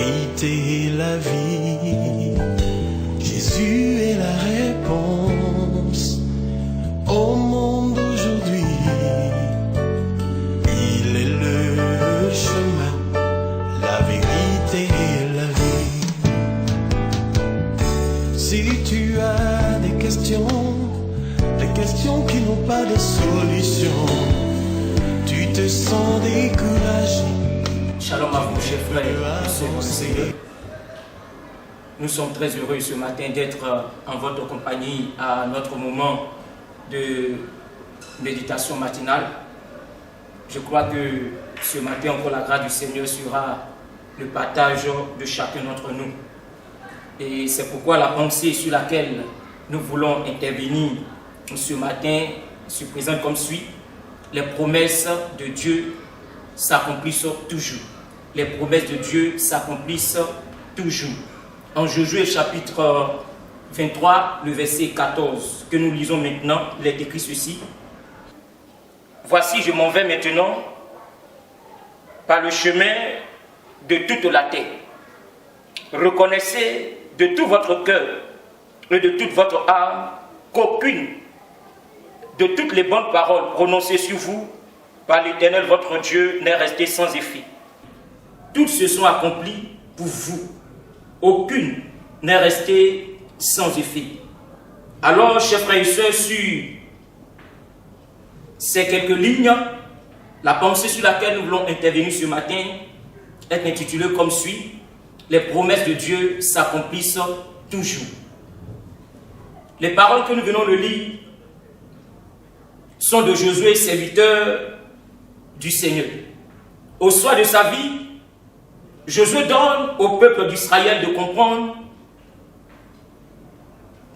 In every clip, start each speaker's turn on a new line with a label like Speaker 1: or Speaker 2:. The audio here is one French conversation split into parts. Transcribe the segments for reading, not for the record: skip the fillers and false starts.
Speaker 1: vérité et la vie. Jésus est la réponse au monde d'aujourd'hui. Il est le chemin, la vérité et la vie. Si tu as des questions qui n'ont pas de solution, tu te sens découragé.
Speaker 2: Shalom à vous, chers frères et sœurs. Nous sommes très heureux ce matin d'être en votre compagnie à notre moment de méditation matinale. Je crois que ce matin, encore la grâce du Seigneur sera le partage de chacun d'entre nous. Et c'est pourquoi la pensée sur laquelle nous voulons intervenir ce matin se présente comme suit. Les promesses de Dieu s'accomplissent toujours. Les promesses de Dieu s'accomplissent toujours. En Josué chapitre 23, le verset 14, que nous lisons maintenant, il est écrit ceci. Voici, je m'en vais maintenant par le chemin de toute la terre. Reconnaissez de tout votre cœur et de toute votre âme qu'aucune de toutes les bonnes paroles prononcées sur vous par l'Éternel votre Dieu n'est restée sans effet. Toutes se sont accomplies pour vous. Aucune n'est restée sans effet. Alors, chers frères et sœurs, sur ces quelques lignes, la pensée sur laquelle nous voulons intervenir ce matin est intitulée comme suit. Les promesses de Dieu s'accomplissent toujours. Les paroles que nous venons de lire sont de Josué, serviteur du Seigneur. Au soir de sa vie, Josué donne au peuple d'Israël de comprendre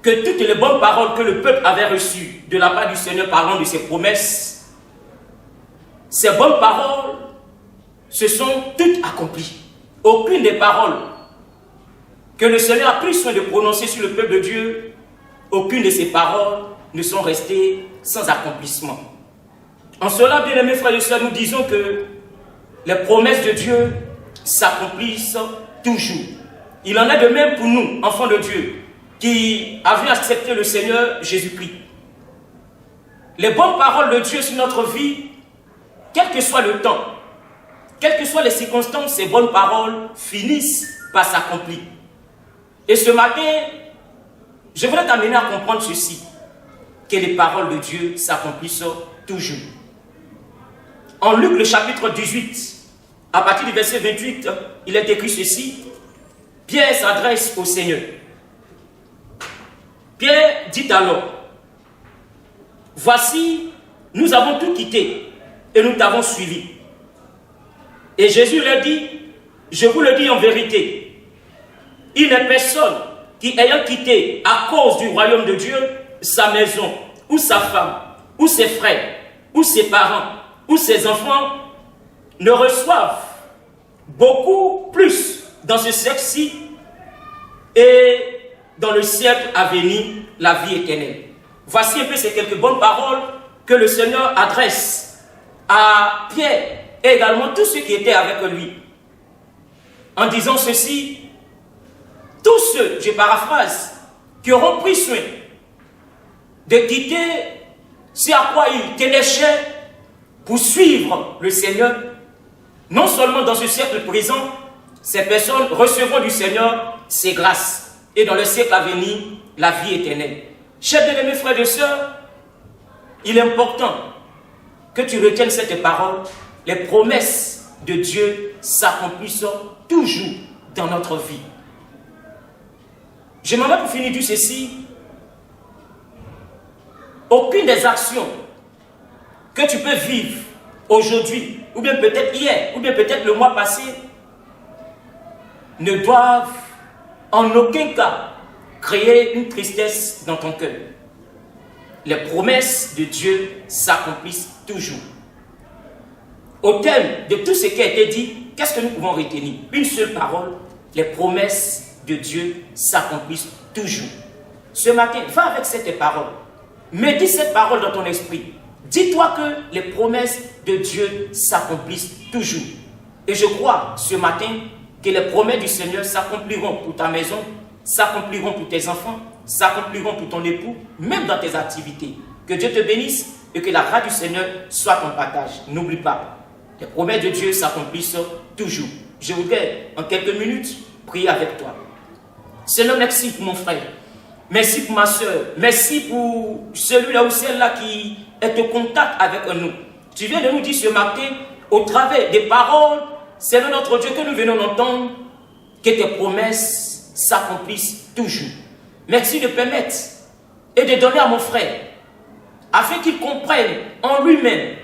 Speaker 2: que toutes les bonnes paroles que le peuple avait reçues de la part du Seigneur parlant de ses promesses, ces bonnes paroles se sont toutes accomplies. Aucune des paroles que le Seigneur a pris soin de prononcer sur le peuple de Dieu, aucune de ces paroles ne sont restées sans accomplissement. En cela, bien-aimés frères et sœurs, nous disons que les promesses de Dieu s'accomplissent toujours. Il en est de même pour nous, enfants de Dieu, qui avons accepté le Seigneur Jésus-Christ. Les bonnes paroles de Dieu sur notre vie, quel que soit le temps, quelles que soient les circonstances, ces bonnes paroles finissent par s'accomplir. Et ce matin, je voudrais t'amener à comprendre ceci, que les paroles de Dieu s'accomplissent toujours. En Luc, le chapitre 18, à partir du verset 28, il est écrit ceci. Pierre s'adresse au Seigneur. Pierre dit alors, voici, nous avons tout quitté et nous t'avons suivi. Et Jésus leur dit, je vous le dis en vérité, il n'est personne qui, ayant quitté à cause du royaume de Dieu sa maison, ou sa femme, ou ses frères, ou ses parents, ou ses enfants, ne reçoivent beaucoup plus dans ce siècle-ci et dans le siècle à venir, la vie éternelle. Voici un peu ces quelques bonnes paroles que le Seigneur adresse à Pierre et également tous ceux qui étaient avec lui. En disant ceci, tous ceux, je paraphrase, qui auront pris soin de quitter ce à quoi ils tenaient cher pour suivre le Seigneur, non seulement dans ce siècle présent, ces personnes recevront du Seigneur ses grâces et dans le siècle à venir, la vie éternelle. Chers bien-aimés frères et sœurs, il est important que tu retiennes cette parole. Les promesses de Dieu s'accomplissent toujours dans notre vie. J'aimerais pour finir dire ceci. Aucune des actions que tu peux vivre aujourd'hui, ou bien peut-être hier, ou bien peut-être le mois passé, ne doivent en aucun cas créer une tristesse dans ton cœur. Les promesses de Dieu s'accomplissent toujours. Au thème de tout ce qui a été dit, qu'est-ce que nous pouvons retenir? Une seule parole, les promesses de Dieu s'accomplissent toujours. Ce matin, va avec cette parole. Médite cette parole dans ton esprit. Dis-toi que les promesses de Dieu s'accomplissent toujours. Et je crois, ce matin, que les promesses du Seigneur s'accompliront pour ta maison, s'accompliront pour tes enfants, s'accompliront pour ton époux, même dans tes activités. Que Dieu te bénisse et que la grâce du Seigneur soit ton partage. N'oublie pas, les promesses de Dieu s'accomplissent toujours. Je voudrais, en quelques minutes, prier avec toi. Seigneur, merci pour mon frère. Merci pour ma soeur. Merci pour celui-là ou celle-là qui est au contact avec nous. Tu viens de nous dire ce matin, au travers des paroles, Seigneur notre Dieu, que nous venons d'entendre, que tes promesses s'accomplissent toujours. Merci de permettre et de donner à mon frère, afin qu'il comprenne en lui-même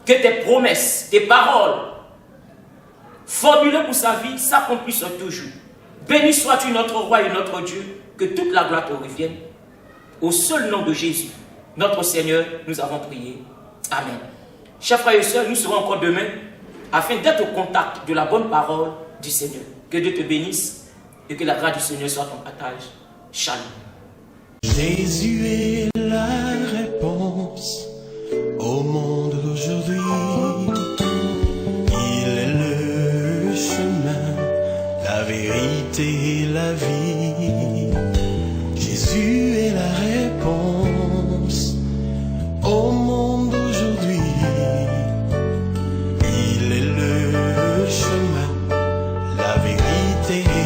Speaker 2: que tes promesses, tes paroles formulées pour sa vie s'accomplissent toujours. Béni sois-tu notre roi et notre Dieu, que toute la gloire te revienne. Au seul nom de Jésus, notre Seigneur, nous avons prié. Amen. Chers frères et sœurs, nous serons encore demain afin d'être au contact de la bonne parole du Seigneur. Que Dieu te bénisse et que la grâce du Seigneur soit ton partage. Shalom.
Speaker 1: Jésus est la réponse au monde d'aujourd'hui. Il est le chemin, la vérité et la vie. Jésus